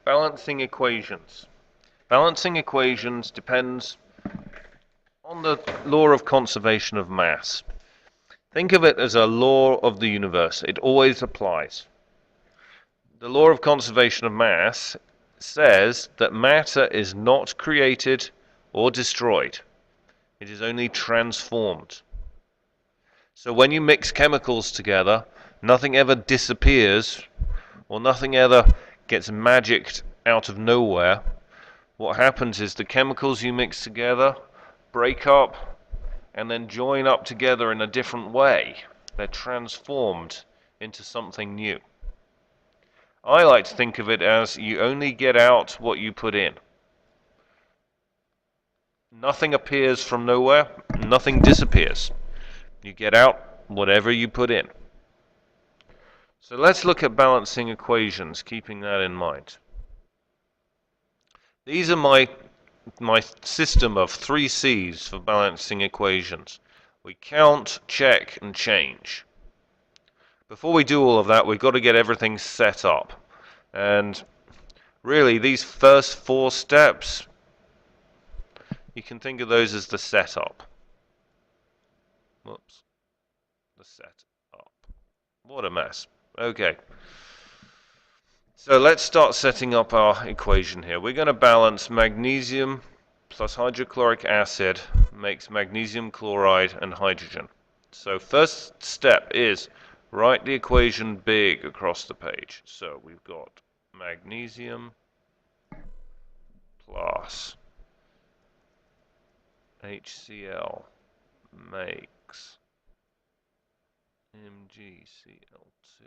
Balancing equations. Balancing equations depends on the law of conservation of mass. Think of it as a law of the universe. It always applies. The law of conservation of mass says that matter is not created or destroyed. It is only transformed. So when you mix chemicals together, nothing ever disappears or nothing ever gets magicked out of nowhere. What happens is the chemicals you mix together break up and then join up together in a different way. They're transformed into something new. I like to think of it as you only get out what you put in. Nothing appears from nowhere, nothing disappears. You get out whatever you put in. So let's look at balancing equations, keeping that in mind. These are my system of 3 C's for balancing equations. We count, check, and change. Before we do all of that, we've got to get everything set up. And really, these first 4 steps, you can think of those as the setup. Whoops. The setup. What a mess. Okay. So let's start setting up our equation here. We're going to balance magnesium plus hydrochloric acid makes magnesium chloride and hydrogen. So first step is write the equation big across the page. So we've got magnesium plus HCl makes MgCl2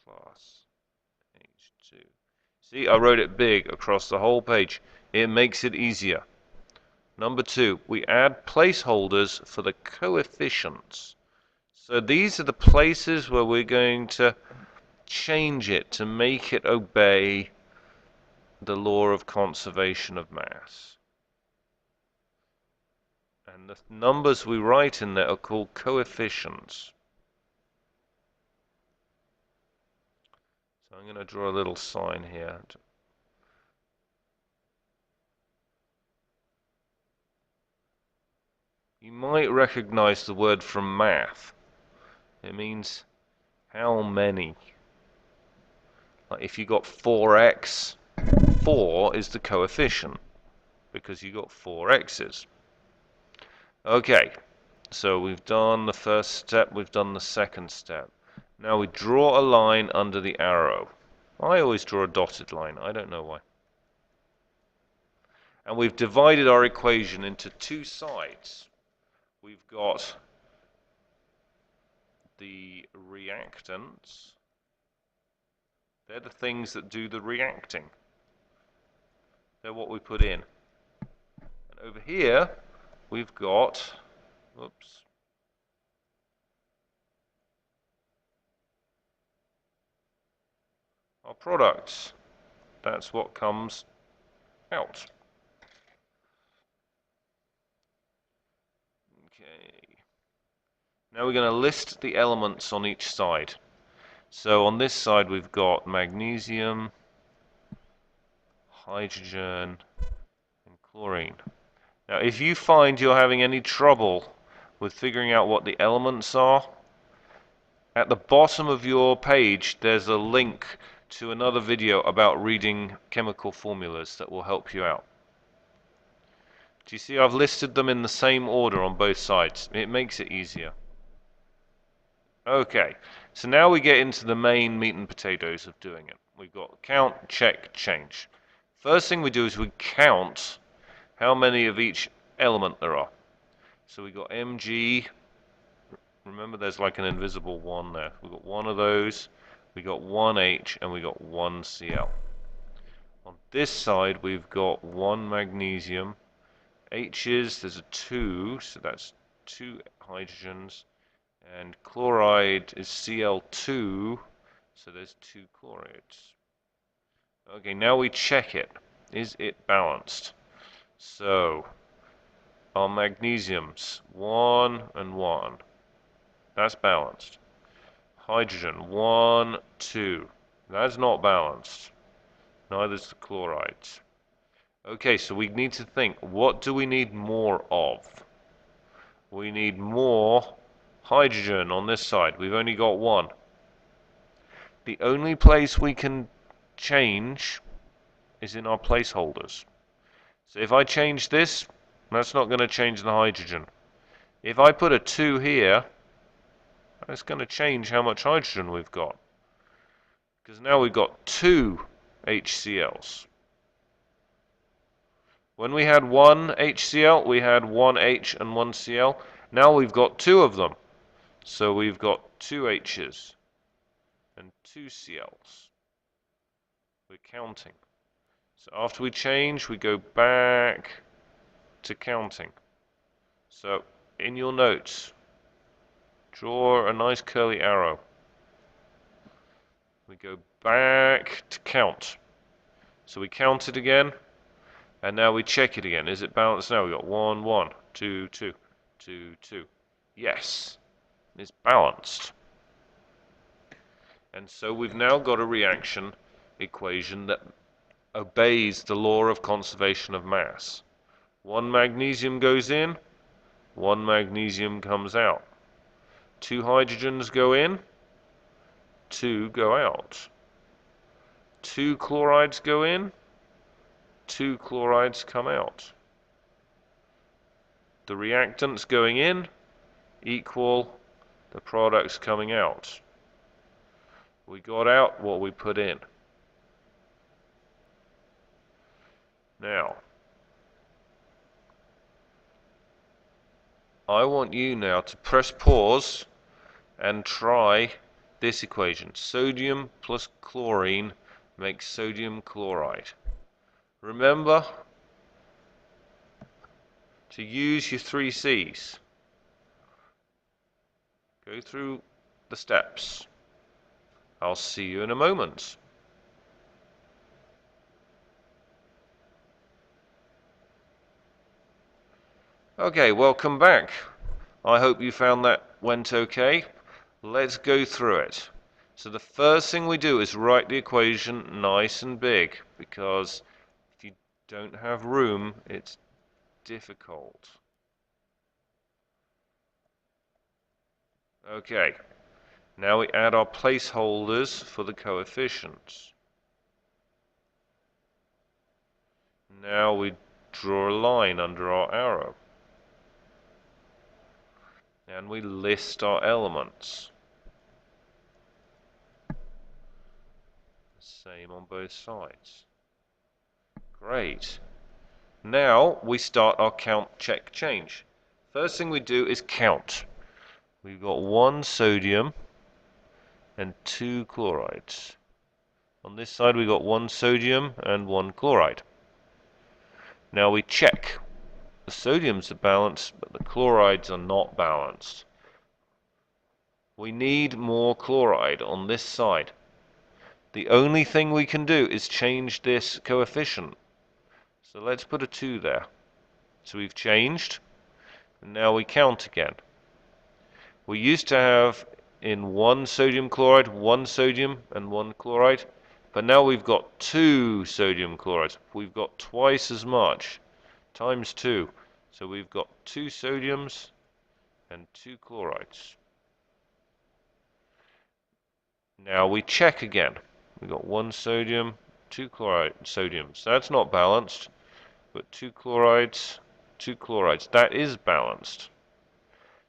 plus H2. See, I wrote it big across the whole page. It makes it easier. Number 2, we add placeholders for the coefficients. So these are the places where we're going to change it to make it obey the law of conservation of mass. And the numbers we write in there are called coefficients. So I'm going to draw a little sign here. You might recognize the word from math. It means how many. Like if you got 4x, 4 is the coefficient because you got 4 x's. Okay, so we've done the first step, we've done the second step. Now we draw a line under the arrow. I always draw a dotted line, I don't know why. And we've divided our equation into 2 sides. We've got the reactants. They're the things that do the reacting. They're what we put in. And over here, we've got, whoops, our products. That's what comes out. Okay. Now we're going to list the elements on each side. So on this side we've got magnesium, hydrogen, and chlorine. Now if you find you're having any trouble with figuring out what the elements are, at the bottom of your page there's a link to another video about reading chemical formulas that will help you out. Do you see I've listed them in the same order on both sides? It makes it easier. Okay, so now we get into the main meat and potatoes of doing it. We've got count, check, change. First thing we do is we count how many of each element there are. So we got Mg, remember there's like an invisible 1 there. We've got 1 of those, we got 1 H, and we got 1 Cl. On this side we've got 1 magnesium, H's, there's a 2, so that's 2 hydrogens, and chloride is Cl2, so there's 2 chlorides. Okay, now we check it. Is it balanced? So, our magnesiums, 1 and 1. That's balanced. Hydrogen, 1, 2. That's not balanced. neither's the chlorides. Okay, so we need to think, what do we need more of? We need more hydrogen on this side. We've only got one. The only place we can change is in our placeholders. So if I change this, that's not going to change the hydrogen. If I put a 2 here, that's going to change how much hydrogen we've got. Because now we've got 2 HCl's. When we had one HCl, we had one H and one Cl. Now we've got 2 of them. So we've got 2 H's and 2 Cl's. We're counting. So after we change, we go back to counting. So in your notes, draw a nice curly arrow. We go back to count. So we count it again, and now we check it again. Is it balanced now? We've got 1, 1, 2, 2, 2, 2. Yes, it's balanced. And so we've now got a reaction equation that obeys the law of conservation of mass. 1 magnesium goes in, 1 magnesium comes out. 2 hydrogens go in, 2 go out. 2 chlorides go in, 2 chlorides come out. The reactants going in equal the products coming out. We got out what we put in. Now, I want you now to press pause and try this equation. Sodium plus chlorine makes sodium chloride. Remember to use your 3 C's. Go through the steps. I'll see you in a moment. Okay, welcome back. I hope you found that went okay. Let's go through it. So the first thing we do is write the equation nice and big, because if you don't have room, it's difficult. Okay, now we add our placeholders for the coefficients. Now we draw a line under our arrow. And we list our elements. Same on both sides. Great. Now we start our count, check, change. First thing we do is count. We've got 1 sodium and 2 chlorides. On this side we've got 1 sodium and 1 chloride. Now we check. The sodiums are balanced, but the chlorides are not balanced. We need more chloride on this side. The only thing we can do is change this coefficient. So let's put a 2 there. So we've changed, and now we count again. We used to have in 1 sodium chloride, 1 sodium and 1 chloride, but now we've got 2 sodium chlorides. We've got twice as much, times 2. So we've got 2 sodiums and 2 chlorides. Now we check again. We've got 1 sodium, 2 sodiums. That's not balanced, but 2 chlorides, 2 chlorides. That is balanced.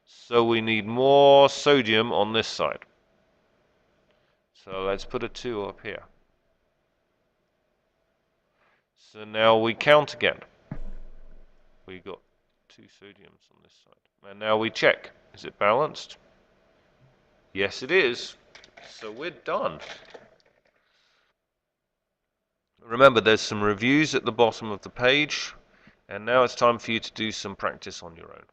So we need more sodium on this side. So let's put a 2 up here. So now we count again. We got 2 sodiums on this side. And now we check. Is it balanced? Yes, it is. So we're done. Remember, there's some reviews at the bottom of the page. And now it's time for you to do some practice on your own.